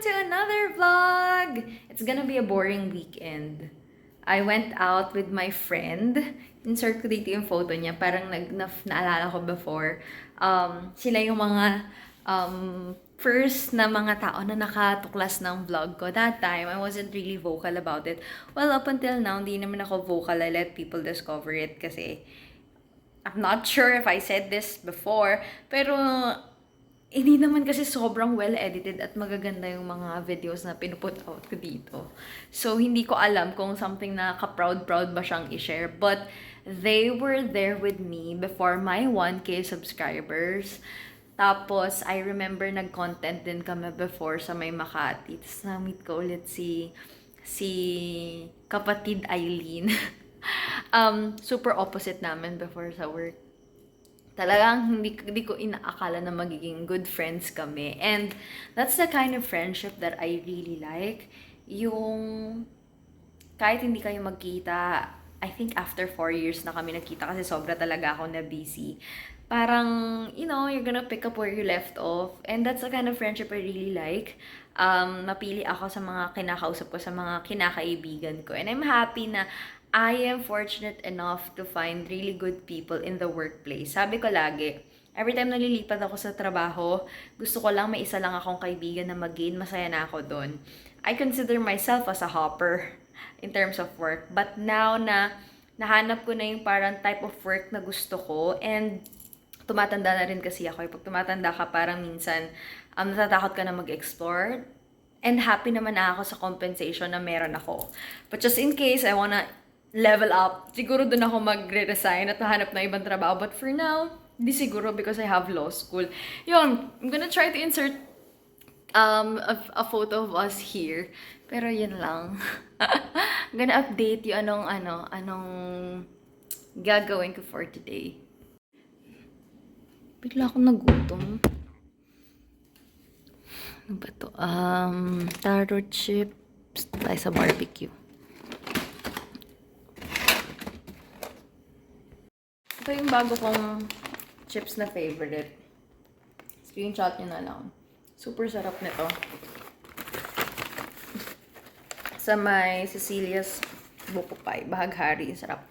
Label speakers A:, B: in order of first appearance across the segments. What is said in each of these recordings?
A: to another vlog! It's gonna be a boring weekend. I went out with my friend. Insert ko dito yung photo niya. Parang naalala ko before. Sila yung mga first na mga tao na nakatuklas ng vlog ko. That time, I wasn't really vocal about it. Well, up until now, hindi naman ako vocal. I let people discover it kasi I'm not sure if I said this before, pero hindi naman kasi sobrang well-edited at magaganda yung mga videos na pinuput out ko dito. So, hindi ko alam kung something na ka-proud-proud ba siyang i-share. But, they were there with me before my 1K subscribers. Tapos, I remember nag-content din kami before sa may Makati. Tapos, na-meet ko ulit si kapatid Eileen. Super opposite namin before sa work. Talagang hindi ko inaakala na magiging good friends kami. And that's the kind of friendship that I really like. Yung kahit hindi kayo magkita, I think after 4 years na kami nagkita kasi sobra talaga ako na busy. Parang, you're gonna pick up where you left off. And that's the kind of friendship I really like. Mapili ako sa mga kinakausap ko, sa mga kinakaibigan ko. And I'm happy na I am fortunate enough to find really good people in the workplace. Sabi ko lagi, every time nalilipat ako sa trabaho, gusto ko lang may isa lang akong kaibigan na mag-gain, masaya na ako doon. I consider myself as a hopper in terms of work. But now na nahanap ko na yung parang type of work na gusto ko, and tumatanda na rin kasi ako. Pag tumatanda ka, parang minsan natatakot ka na mag-explore. And happy naman na ako sa compensation na meron ako. But just in case I wanna level up, siguro doon ako magre-resign at hanap na ibang trabaho. But for now, di siguro because I have law school. Yun, I'm gonna try to insert a photo of us here. Pero yun lang. I'm gonna update you anong gagawin ko for today. Bigla akong nagutom. Ano ba to? Taro chips tayo sa barbecue. Ito yung bago kong chips na favorite. Screenshot nyo na lang. Super sarap nito. Sa may Cecilia's Buko Pie. Bahaghari. Sarap.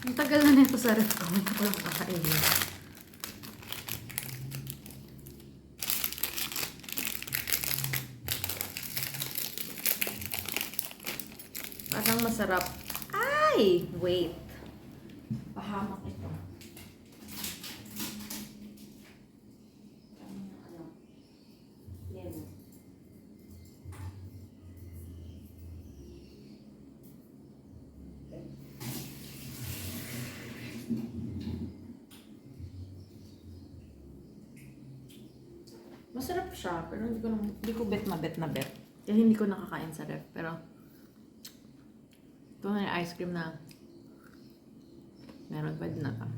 A: Ang tagal na nito sa ref ko. Hindi ko lang kakainin. Parang masarap. Ay! Wait. Pahamak ito. Yan. Masarap siya, pero hindi ko bet na bet. Kaya hindi ko nakakain sa ref. Pero, ito na yung ice cream na meron pa din na to.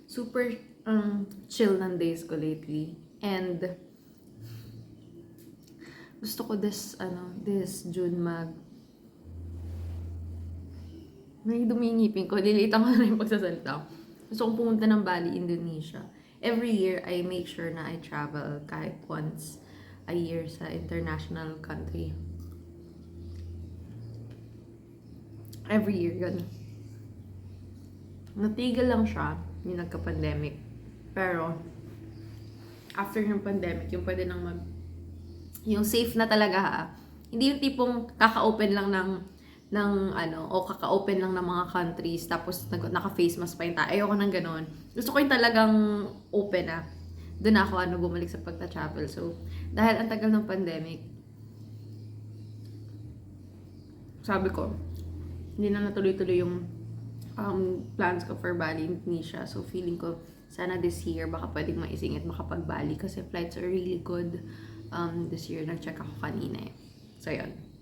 A: Super chill ng days ko lately. And, gusto ko this June may dumingipin ko. Lilitan ko na yung pagsasalita. Gusto kong pumunta ng Bali, Indonesia. Every year, I make sure na I travel kahit once a year sa international country. Every year, yun. Natigil lang siya yung nagka-pandemic. Pero, after ng pandemic, yung pwede nang yung safe na talaga ha. Hindi yung tipong kaka-open lang o kaka-open lang ng mga countries tapos naka-face mask pa yung tao. Ayoko nang ganon. Gusto ko yung talagang open na. Doon ako bumalik sa pagta-travel. So, dahil ang tagal ng pandemic, sabi ko, hindi na natuloy-tuloy yung plans ko for Bali, Indonesia. So, feeling ko, sana this year, baka pwedeng maisingit makapag-Bali kasi flights are really good this year. Nag-check ako kanina eh. So, yun.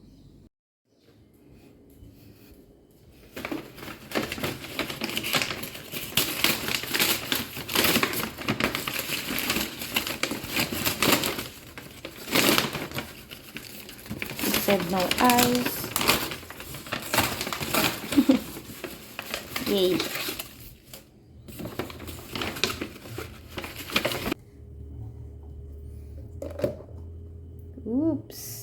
B: Said no ice. Yay. Oops.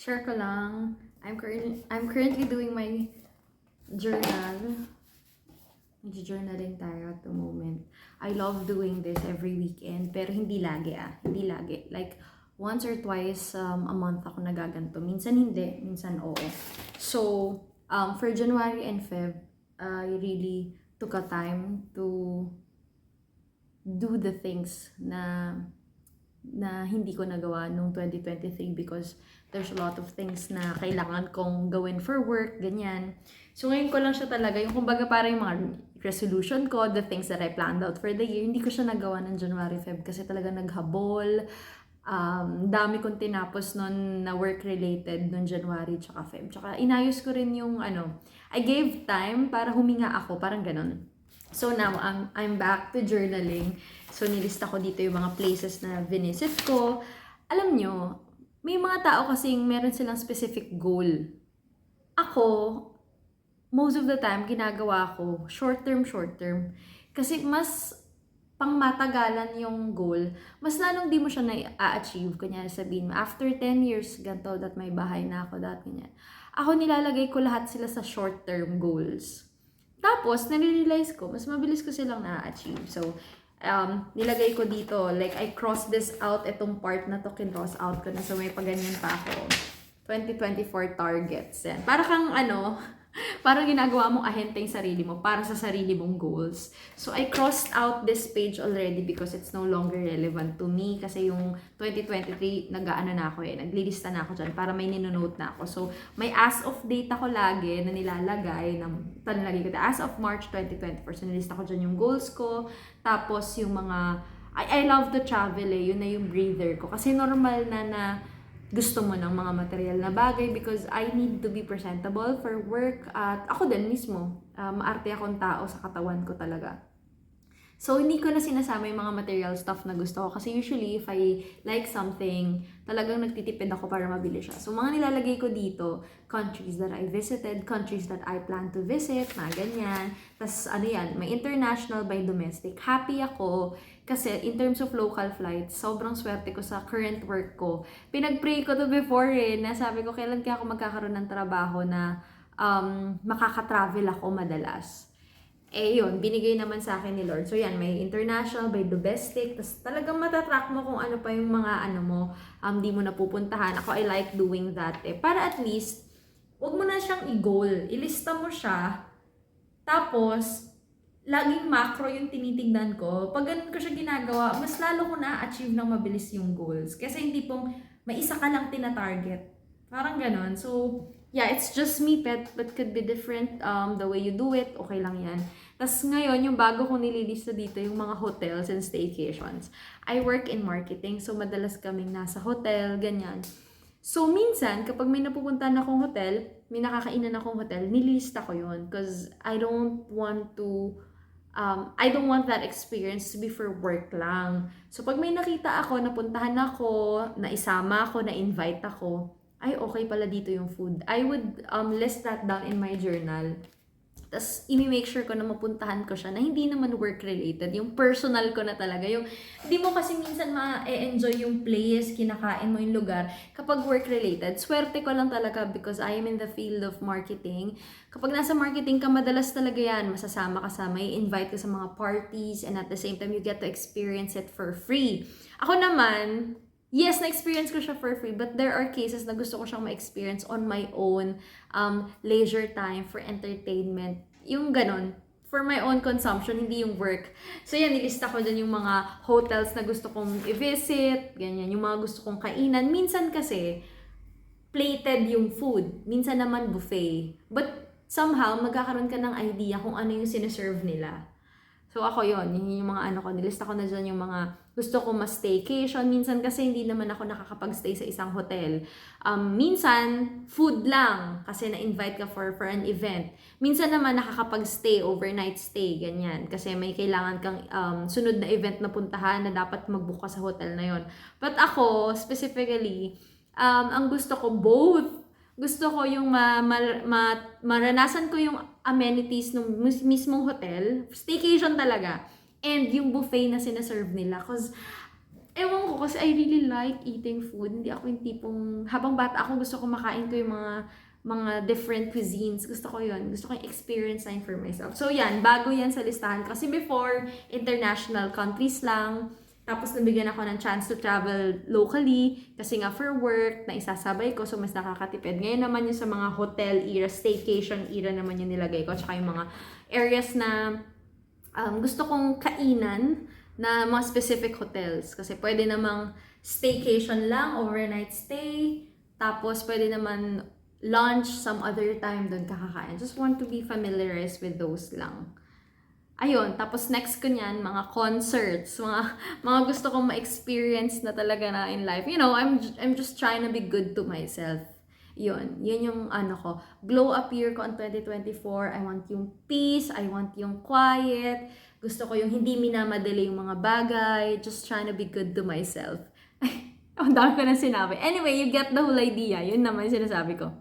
A: Share ko lang. I'm currently doing my journal. Nag-journaling tayo at the moment. I love doing this every weekend, pero hindi lagi Hindi lagi. Like, once or twice a month ako nagaganto. Minsan hindi, minsan oo. So, for January and Feb, I really took a time to do the things na hindi ko nagawa nung 2023 because there's a lot of things na kailangan kong gawin for work, ganyan. So, ngayon ko lang siya talaga, yung kumbaga parang yung mga resolution ko, the things that I planned out for the year, hindi ko siya nagawa ng January, Feb kasi talaga naghabol. Dami kong tinapos nun na work-related nung January tsaka Feb. Tsaka inayos ko rin yung I gave time para huminga ako, parang ganun. So now, I'm back to journaling. So nilista ko dito yung mga places na visit ko. Alam nyo, may mga tao kasing meron silang specific goal. Ako, most of the time, ginagawa ko short term. Kasi mas pangmatagalan yung goal, mas lalong di mo siya na-achieve. Kunyari sabihin mo, after 10 years, ganito, that may bahay na ako, that, ganyan. Ako nilalagay ko lahat sila sa short-term goals. Tapos, nare-realize ko, mas mabilis ko silang na-achieve. So, nilagay ko dito, like, I cross this out, itong part na to, kinross out ko na. So, may paganyan pa ako. 2024 targets. Yan. Para kang, parang ginagawa mong ahente yung sarili mo para sa sarili mong goals. So, I crossed out this page already because it's no longer relevant to me. Kasi yung 2023, na ako naglilista na ako dyan para may ninonote na ako. So, may as of date ako lagi na nilalagay. As of March 2024. So, nilista ko dyan yung goals ko. Tapos, yung mga I love to travel eh. Yun na yung breather ko. Kasi normal na gusto mo ng mga material na bagay because I need to be presentable for work at ako din mismo. Maarte akong tao sa katawan ko talaga. So, hindi ko na sinasama yung mga material stuff na gusto ko. Kasi usually, if I like something, talagang nagtitipid ako para mabili siya. So, mga nilalagay ko dito, countries that I visited, countries that I plan to visit, mga ganyan. Tapos, ano yan, may international by domestic. Happy ako kasi in terms of local flights, sobrang swerte ko sa current work ko. Pinag-pray ko to before na sabi ko, kailan kaya ako magkakaroon ng trabaho na makaka-travel ako madalas. Eh yun, binigay naman sa akin ni Lord. So yan, may international, by domestic, tapos talagang matatrack mo kung ano pa yung mga ano mo, di mo napupuntahan. Ako, I like doing that eh. Para at least, wag mo na siyang i-goal. Ilista mo siya, tapos, laging macro yung tinitignan ko. Pag ganun ko siya ginagawa, mas lalo ko na-achieve ng mabilis yung goals. Kasi hindi pong may isa ka lang tina-target. Parang ganun. So, yeah, it's just me, but could be different the way you do it. Okay lang yan. Tapos ngayon, yung bago kong nililista dito, yung mga hotels and staycations. I work in marketing, so madalas kaming nasa hotel, ganyan. So, minsan, kapag may napupuntahan akong hotel, may nakakainan akong hotel, nilista ko yun. Because I don't want that experience to be for work lang. So, pag may nakita ako, napuntahan ako, naisama ako, na-invite ako, ay, okay pala dito yung food. I would list that down in my journal. Tapos, i-make sure ko na mapuntahan ko siya na hindi naman work-related. Yung personal ko na talaga. Yung, di mo kasi minsan ma-enjoy yung place, kinakain mo yung lugar. Kapag work-related, swerte ko lang talaga because I am in the field of marketing. Kapag nasa marketing ka, madalas talaga yan. Masasama ka sa, may invite ka sa mga parties and at the same time, you get to experience it for free. Ako naman, yes, na-experience ko siya for free, but there are cases na gusto ko siyang ma-experience on my own, leisure time, for entertainment, yung ganon, for my own consumption, hindi yung work. So yan, nilista ko dyan yung mga hotels na gusto kong i-visit, ganyan, yung mga gusto kong kainan. Minsan kasi, plated yung food, minsan naman buffet. But somehow, magkakaroon ka ng idea kung ano yung sineserve nila. So ako yun yung mga ano ko, nilista ko na dyan yung mga gusto ko ma-staycation. Minsan kasi hindi naman ako nakakapag-stay sa isang hotel. Minsan, food lang kasi na-invite ka for an event. Minsan naman nakakapag-stay, overnight stay, ganyan. Kasi may kailangan kang sunod na event na puntahan na dapat mag-book ka sa hotel na yon. But ako, specifically, ang gusto ko both. Gusto ko yung maranasan ko yung amenities ng mismong hotel, staycation talaga, and yung buffet na sinaserve nila. Cause, ewan ko, kasi I really like eating food. Hindi ako yung tipong, habang bata ako, gusto ko makain ko yung mga different cuisines. Gusto ko yun. Gusto ko yung experience na for myself. So yan, bago yan sa listahan. Kasi before, international countries lang. Tapos nabigyan ako ng chance to travel locally kasi nga for work na isasabay ko so mas nakakatipid. Ngayon naman yung sa mga hotel era, staycation era naman yung nilagay ko. Tsaka yung mga areas na gusto kong kainan na mga specific hotels. Kasi pwede namang staycation lang, overnight stay. Tapos pwede naman lunch some other time doon kakakain. Just want to be familiarized with those lang. Ayun, tapos next ko niyan, mga concerts, mga gusto kong ma-experience na talaga na in life. You know, I'm just trying to be good to myself. Yun yung ano ko. Glow up year ko on 2024. I want yung peace, I want yung quiet. Gusto ko yung hindi minamadali yung mga bagay. Just trying to be good to myself. Ang dami ko na sinabi. Anyway, you get the whole idea. Yun naman yung sinasabi ko.